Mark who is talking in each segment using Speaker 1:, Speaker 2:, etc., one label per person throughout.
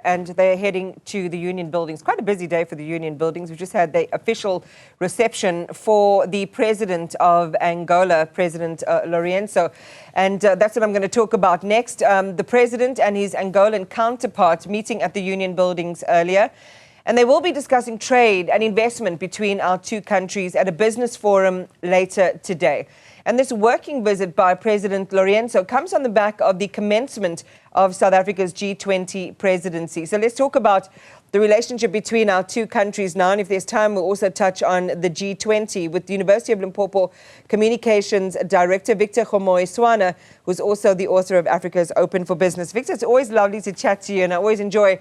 Speaker 1: and they're heading to the union buildings. Quite a busy day for the union buildings. We've just had the official reception for the president of Angola, President Lourenço, and that's what I'm going to talk about next. The president and his Angolan counterpart meeting at the union buildings earlier, and they will be discussing trade and investment between our two countries at a business forum later today. And this working visit by President Lourenço comes on the back of the commencement of South Africa's G20 presidency. So let's talk about the relationship between our two countries now. And if there's time, we'll also touch on the G20 with the University of Limpopo Communications Director, Victor Kgomoeswana, who's also the author of Africa's Open for Business. Victor, it's always lovely to chat to you, and I always enjoy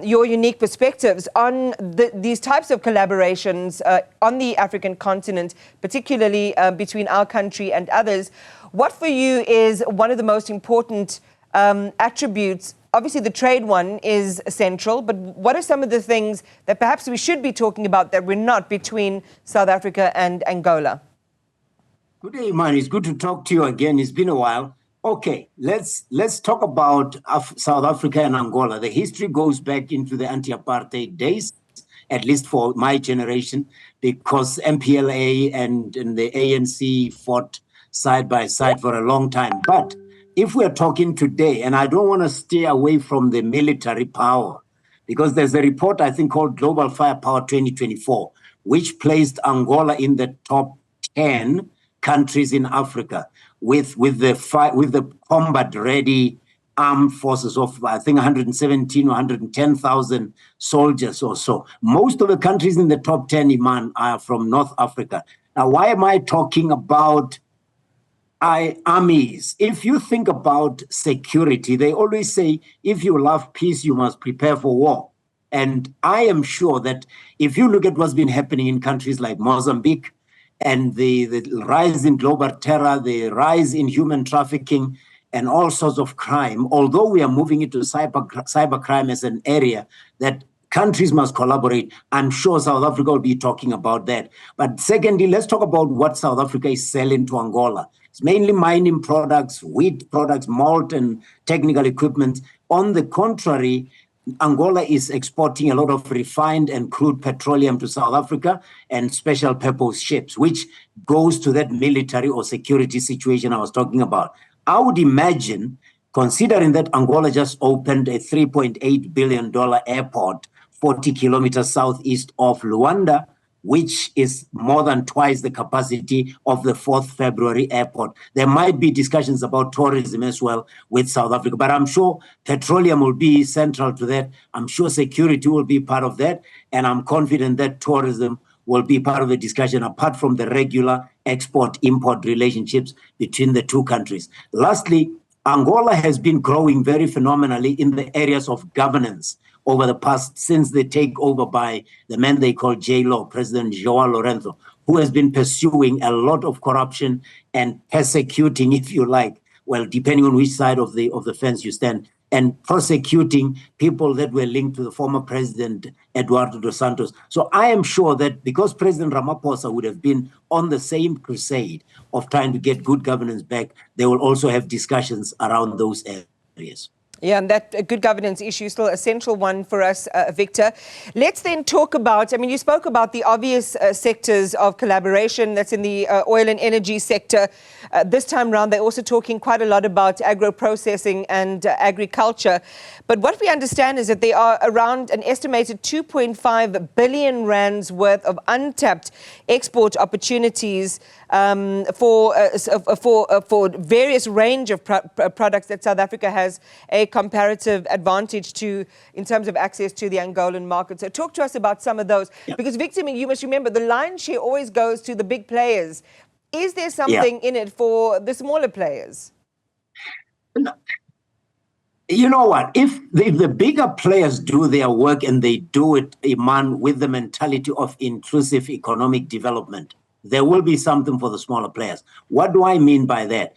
Speaker 1: your unique perspectives on these types of collaborations on the African continent, particularly between our country and others. What for you is one of the most important attributes? Obviously, the trade one is central, but what are some of the things that perhaps we should be talking about that we're not between South Africa and Angola?
Speaker 2: Good day, man. It's good to talk to you again. It's been a while. Okay, let's talk about South Africa and Angola. The history goes back into the anti-apartheid days, at least for my generation, because MPLA and the ANC fought side by side for a long time. But if we're talking today, and I don't want to stay away from the military power, because there's a report, I think, called Global Firepower 2024, which placed Angola in the top 10 countries in Africa with the combat-ready armed forces of, I think, 117 or 110,000 soldiers or so. Most of the countries in the top 10, Iman, are from North Africa. Now, why am I talking about armies? If you think about security, they always say, if you love peace, you must prepare for war. And I am sure that if you look at what's been happening in countries like Mozambique, and the rise in global terror, the rise in human trafficking, and all sorts of crime, although we are moving into cybercrime as an area that countries must collaborate, I'm sure South Africa will be talking about that. But secondly, let's talk about what South Africa is selling to Angola. It's mainly mining products, wheat products, malt and technical equipment. On the contrary, Angola is exporting a lot of refined and crude petroleum to South Africa and special purpose ships, which goes to that military or security situation I was talking about. I would imagine, considering that Angola just opened a $3.8 billion airport 40 kilometers southeast of Luanda, which is more than twice the capacity of the 4th February airport. There might be discussions about tourism as well with South Africa, but I'm sure petroleum will be central to that. I'm sure security will be part of that, and I'm confident that tourism will be part of the discussion apart from the regular export-import relationships between the two countries. Lastly, Angola has been growing very phenomenally in the areas of governance over the past, since the takeover by the man they call J-Lo, President João Lourenço, who has been pursuing a lot of corruption and persecuting, if you like, well, depending on which side of the fence you stand, and prosecuting people that were linked to the former president, Eduardo dos Santos. So I am sure that because President Ramaphosa would have been on the same crusade of trying to get good governance back, they will also have discussions around those areas.
Speaker 1: Yeah, and that good governance issue is still a central one for us, Victor. Let's then talk about, I mean, you spoke about the obvious sectors of collaboration that's in the oil and energy sector. This time around, they're also talking quite a lot about agro-processing and agriculture. But what we understand is that there are around an estimated 2.5 billion rands worth of untapped export opportunities for various range of products that South Africa has a comparative advantage to in terms of access to the Angolan market. So talk to us about some of those. Yeah. Because Victor, you must remember the lion's share always goes to the big players. Is there something in it for the smaller players?
Speaker 2: No. You know what? If the bigger players do their work and they do it, Iman, with the mentality of inclusive economic development, there will be something for the smaller players. What do I mean by that?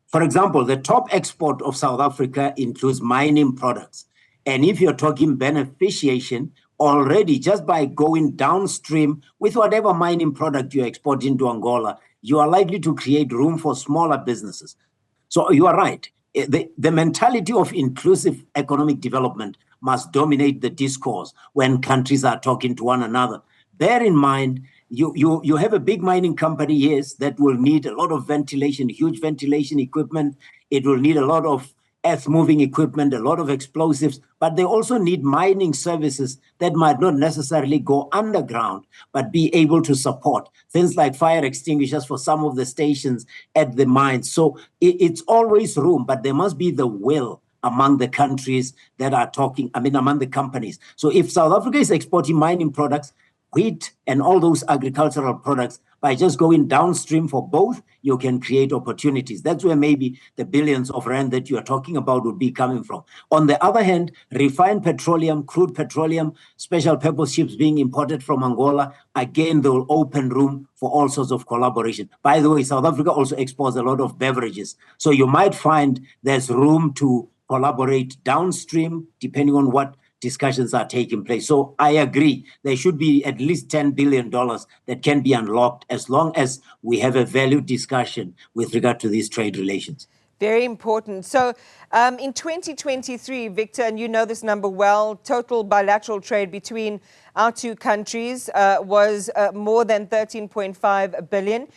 Speaker 2: For example, the top export of South Africa includes mining products. And if you're talking beneficiation, already just by going downstream with whatever mining product you're exporting to Angola, you are likely to create room for smaller businesses. So you are right. The mentality of inclusive economic development must dominate the discourse when countries are talking to one another. Bear in mind, you have a big mining company, yes, that will need a lot of ventilation, huge ventilation equipment. It will need a lot of earth-moving equipment, a lot of explosives, but they also need mining services that might not necessarily go underground, but be able to support things like fire extinguishers for some of the stations at the mines. So it's always room, but there must be the will among the countries that are talking, among the companies. So if South Africa is exporting mining products, wheat and all those agricultural products, by just going downstream for both, you can create opportunities. That's where maybe the billions of rand that you are talking about would be coming from. On the other hand, refined petroleum, crude petroleum, special purpose ships being imported from Angola, again, they will open room for all sorts of collaboration. By the way, South Africa also exports a lot of beverages. So you might find there's room to collaborate downstream, depending on what discussions are taking place. So I agree, there should be at least $10 billion that can be unlocked as long as we have a value discussion with regard to these trade relations.
Speaker 1: Very important. So in 2023, Victor, and you know this number well, total bilateral trade between our two countries was more than 13.5 billion.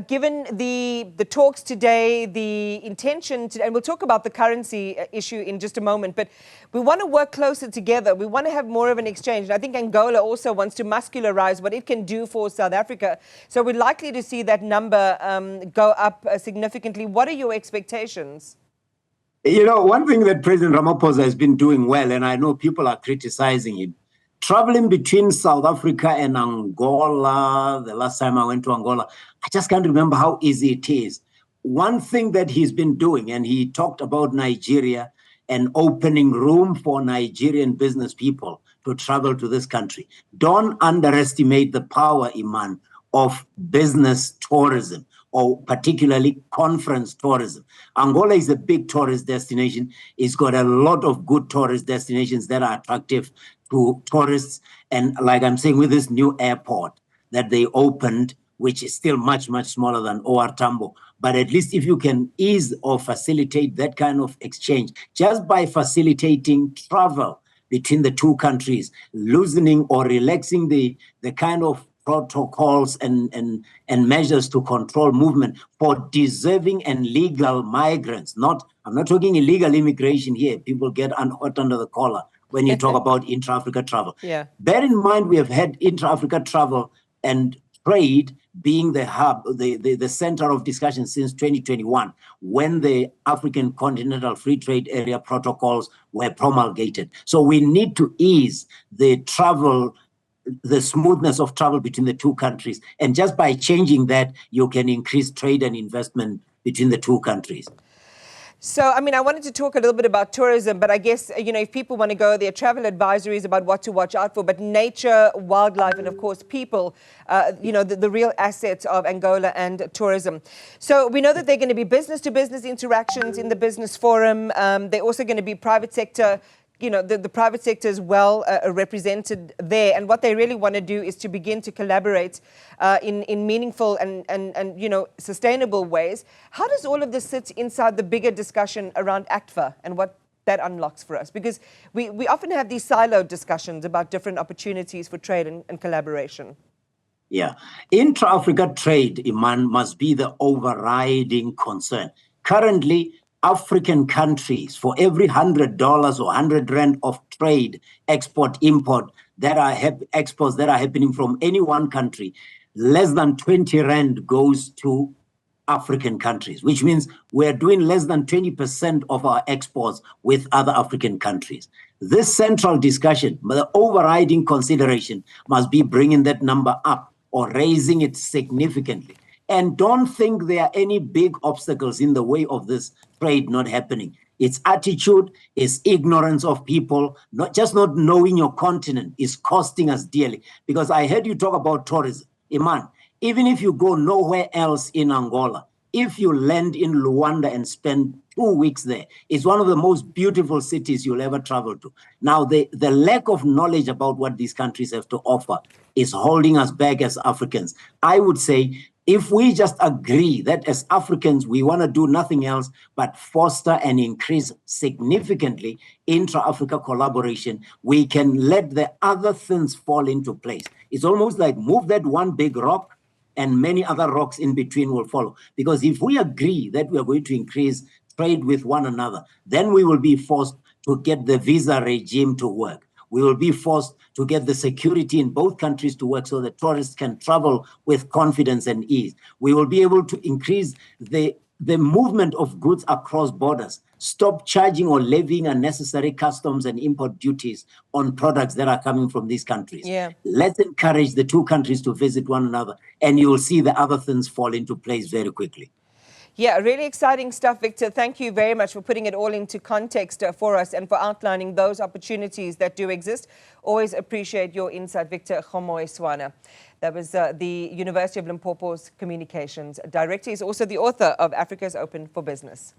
Speaker 1: Given the talks today, the intention to, and we'll talk about the currency issue in just a moment, but we want to work closer together. We want to have more of an exchange. And I think Angola also wants to muscularize what it can do for South Africa. So we're likely to see that number go up significantly. What are your expectations?
Speaker 2: You know, one thing that President Ramaphosa has been doing well, and I know people are criticizing him, traveling between South Africa and Angola. The last time I went to Angola, I just can't remember how easy it is. One thing that he's been doing, and he talked about Nigeria and opening room for Nigerian business people to travel to this country. Don't underestimate the power, Iman, of business tourism, or particularly conference tourism. Angola is a big tourist destination. It's got a lot of good tourist destinations that are attractive to tourists. And like I'm saying, with this new airport that they opened, which is still much, much smaller than OR Tambo, but at least if you can ease or facilitate that kind of exchange, just by facilitating travel between the two countries, loosening or relaxing the kind of protocols and measures to control movement for deserving and legal migrants. I'm not talking illegal immigration here. People get hot under the collar when you talk about intra-Africa travel.
Speaker 1: Yeah.
Speaker 2: Bear in mind, we have had intra-Africa travel and trade being the hub, the center of discussion since 2021, when the African Continental Free Trade Area protocols were promulgated. So we need to ease the smoothness of travel between the two countries. And just by changing that, you can increase trade and investment between the two countries.
Speaker 1: So, I mean, I wanted to talk a little bit about tourism, but I guess, you know, if people want to go, there are travel advisories about what to watch out for, but nature, wildlife, and of course, people, you know, the real assets of Angola and tourism. So we know that they're going to be business-to-business interactions in the business forum. They're also going to be private sector. You know, the private sector is well represented there. And what they really want to do is to begin to collaborate in meaningful and you know, sustainable ways. How does all of this sit inside the bigger discussion around ACTFA and what that unlocks for us? Because we often have these siloed discussions about different opportunities for trade and collaboration.
Speaker 2: Yeah. Intra-Africa trade, Iman, must be the overriding concern. Currently, African countries, for every $100 or 100 rand of trade, export, import, that are exports that are happening from any one country, less than 20 rand goes to African countries, which means we're doing less than 20% of our exports with other African countries. This central discussion, the overriding consideration, must be bringing that number up or raising it significantly. And don't think there are any big obstacles in the way of this trade not happening. It's attitude, it's ignorance of people, not knowing your continent is costing us dearly. Because I heard you talk about tourism. Iman, even if you go nowhere else in Angola, if you land in Luanda and spend 2 weeks there, it's one of the most beautiful cities you'll ever travel to. Now, the lack of knowledge about what these countries have to offer is holding us back as Africans. I would say If we just agree that as Africans, we want to do nothing else but foster and increase significantly intra-Africa collaboration, we can let the other things fall into place. It's almost like move that one big rock and many other rocks in between will follow. Because if we agree that we are going to increase trade with one another, then we will be forced to get the visa regime to work. We will be forced to get the security in both countries to work so that tourists can travel with confidence and ease. We will be able to increase the movement of goods across borders, stop charging or levying unnecessary customs and import duties on products that are coming from these countries.
Speaker 1: Yeah.
Speaker 2: Let's encourage the two countries to visit one another, and you will see the other things fall into place very quickly.
Speaker 1: Yeah, really exciting stuff, Victor. Thank you very much for putting it all into context for us and for outlining those opportunities that do exist. Always appreciate your insight, Victor Kgomoeswana. That was the University of Limpopo's Communications Director. He's also the author of Africa's Open for Business.